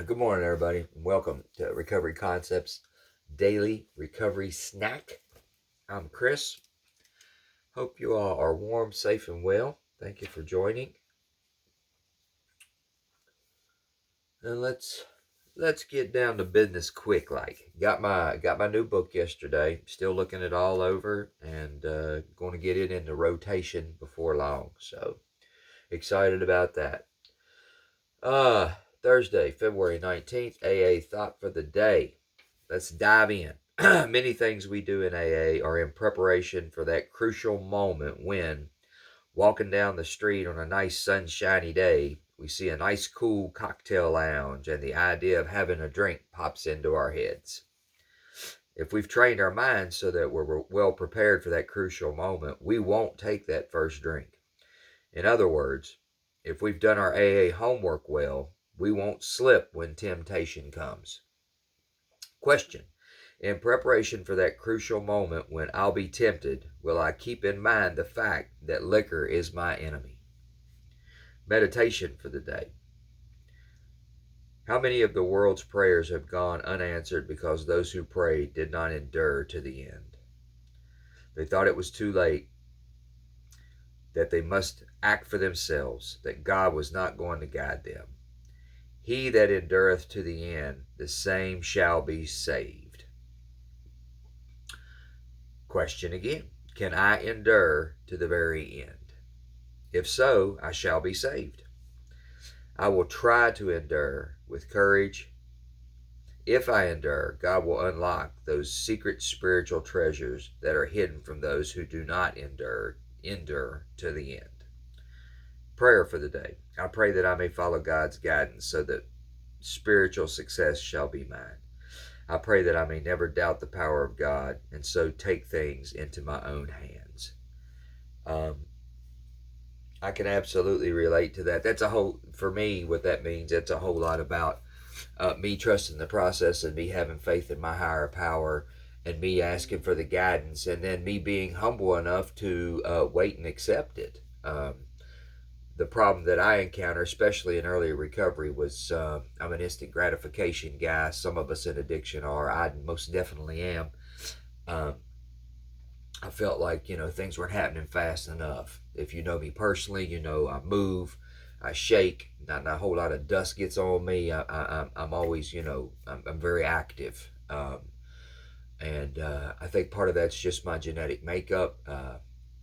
Good morning, everybody. Welcome to Recovery Concepts Daily Recovery Snack. I'm Chris. Hope you all are warm, safe, and well. Thank you for joining. And let's get down to business quick. Got my new book yesterday. Still looking it all over, and going to get it into rotation before long. So excited about that. Thursday, February 19th, AA Thought for the Day. Let's dive in. Many things we do in AA are in preparation for that crucial moment when, walking down the street on a nice sunshiny day, we see a nice cool cocktail lounge and the idea of having a drink pops into our heads. If we've trained our minds so that we're well prepared for that crucial moment, we won't take that first drink. In other words, if we've done our AA homework well, we won't slip when temptation comes. Question: in preparation for that crucial moment when I'll be tempted, will I keep in mind the fact that liquor is my enemy? Meditation for the day. How many of the world's prayers have gone unanswered because those who prayed did not endure to the end? They thought it was too late, that they must act for themselves, that God was not going to guide them. He that endureth to the end, the same shall be saved. Question again: can I endure to the very end? If so, I shall be saved. I will try to endure with courage. If I endure, God will unlock those secret spiritual treasures that are hidden from those who do not endure to the end. Prayer for the day. I pray that I may follow God's guidance so that spiritual success shall be mine. I pray that I may never doubt the power of God and so take things into my own hands. I can absolutely relate to that. For me, what that means, that's a whole lot about me trusting the process and me having faith in my higher power and me asking for the guidance and then me being humble enough to wait and accept it. The problem that I encounter, especially in early recovery, was I'm an instant gratification guy. Some of us in addiction are. I most definitely am. I felt like, things weren't happening fast enough. If you know me personally, I move, I shake, not a whole lot of dust gets on me. I'm always, I'm very active. And I think part of that's just my genetic makeup,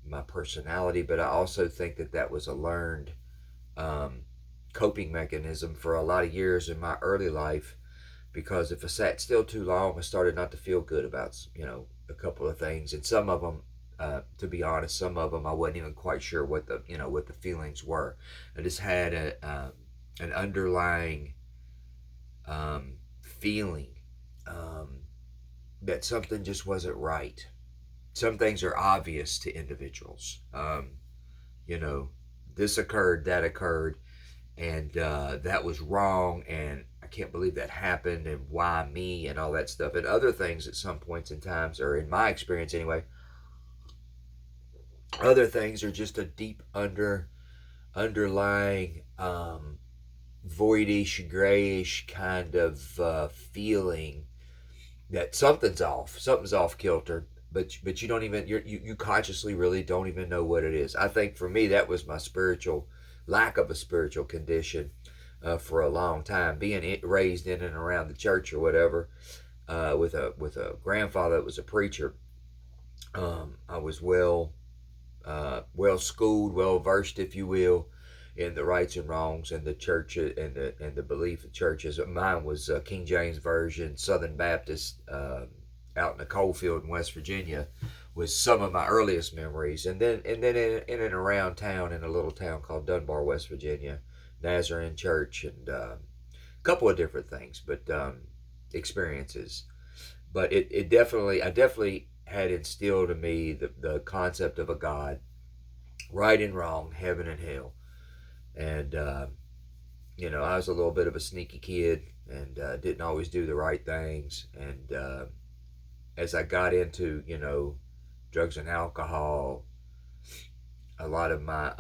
my personality, but I also think that was a learned coping mechanism for a lot of years in my early life, because if I sat still too long, I started not to feel good about, a couple of things. And some of them, to be honest, some of them I wasn't even quite sure what the feelings were. I just had an underlying feeling that something just wasn't right. Some things are obvious to individuals. You know, this occurred, that occurred, and that was wrong, and I can't believe that happened, and why me, and all that stuff. And other things at some points in times, or in my experience anyway, other things are just a deep underlying voidish, grayish kind of feeling that something's off kilter, but you don't even you consciously really don't even know what it is. I think for me that was my spiritual lack of a spiritual condition for a long time, being raised in and around the church or whatever, with a grandfather that was a preacher. I was well schooled, well versed, if you will, in the rights and wrongs and the church and the belief of churches. Mine was King James Version, Southern Baptist, out in the coal field in West Virginia, was some of my earliest memories. And then in and around town, in a little town called Dunbar, West Virginia, Nazarene Church, and a couple of different things, but experiences. But I definitely had instilled in me the concept of a God, right and wrong, heaven and hell. And I was a little bit of a sneaky kid, and didn't always do the right things. And as I got into drugs and alcohol, a lot of my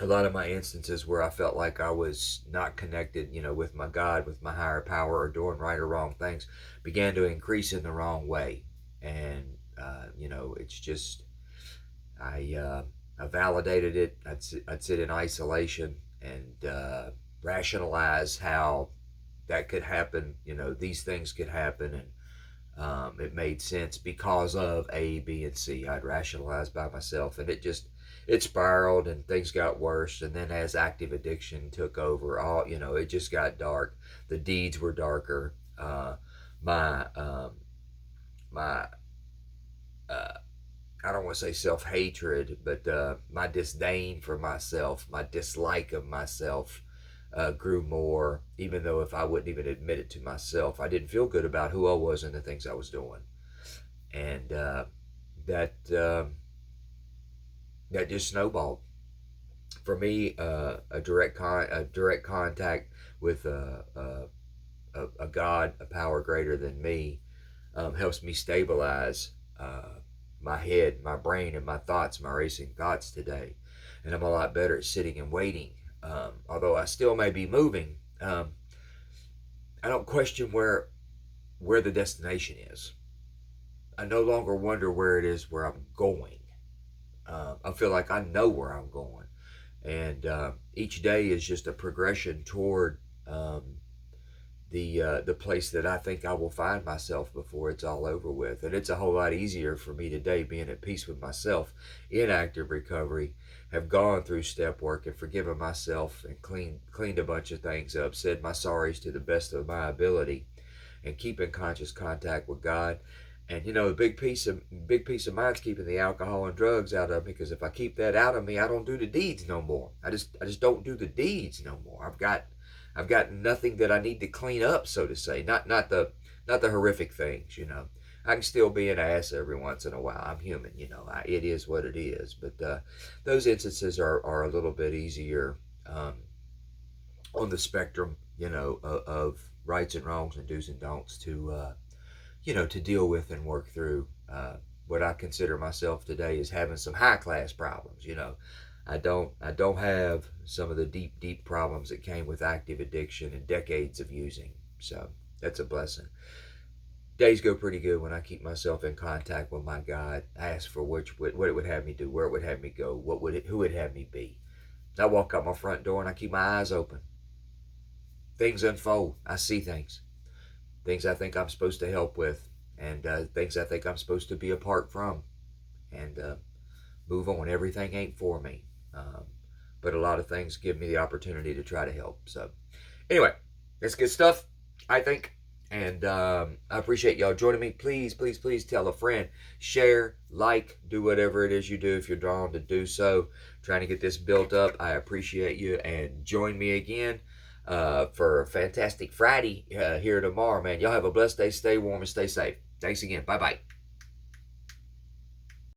a lot of my instances where I felt like I was not connected, with my God, with my higher power, or doing right or wrong things, began to increase in the wrong way. And, it's just, I validated it. I'd sit in isolation and rationalize how that could happen. These things could happen. And it made sense because of A, B, and C. I'd rationalize by myself, and it spiraled, and things got worse. And then as active addiction took over, it just got dark. The deeds were darker. My my I don't want to say self hatred, but my disdain for myself, my dislike of myself, grew more. Even though if I wouldn't even admit it to myself, I didn't feel good about who I was and the things I was doing, and that that just snowballed. For me, a direct contact with a God, a power greater than me, helps me stabilize my head, my brain, and my thoughts, my racing thoughts today. And I'm a lot better at sitting and waiting. Although I still may be moving, I don't question where the destination is. I no longer wonder where it is where I'm going. I feel like I know where I'm going, and each day is just a progression toward the place that I think I will find myself before it's all over with. And it's a whole lot easier for me today, being at peace with myself, in active recovery, have gone through step work and forgiven myself and cleaned a bunch of things up, said my sorries to the best of my ability, and keep in conscious contact with God. And the big piece of mine's keeping the alcohol and drugs out of me, because if I keep that out of me, I don't do the deeds no more. I just don't do the deeds no more. I've got nothing that I need to clean up, so to say. Not the horrific things. I can still be an ass every once in a while. I'm human. It is what it is. But those instances are a little bit easier on the spectrum, of rights and wrongs and do's and don'ts to deal with and work through. What I consider myself today is having some high class problems. I don't have some of the deep problems that came with active addiction and decades of using. So that's a blessing. Days go pretty good when I keep myself in contact with my God. I ask for what it would have me do, where it would have me go, who would have me be. I walk out my front door and I keep my eyes open. Things unfold. I see things I think I'm supposed to help with, and things I think I'm supposed to be apart from, and move on. Everything ain't for me, but a lot of things give me the opportunity to try to help. So, anyway, that's good stuff, I think. And I appreciate y'all joining me. Please, please, please tell a friend, share, like, do whatever it is you do if you're drawn to do so. Trying to get this built up. I appreciate you, and join me again for a fantastic Friday here tomorrow, man. Y'all have a blessed day. Stay warm and stay safe. Thanks again. Bye-bye.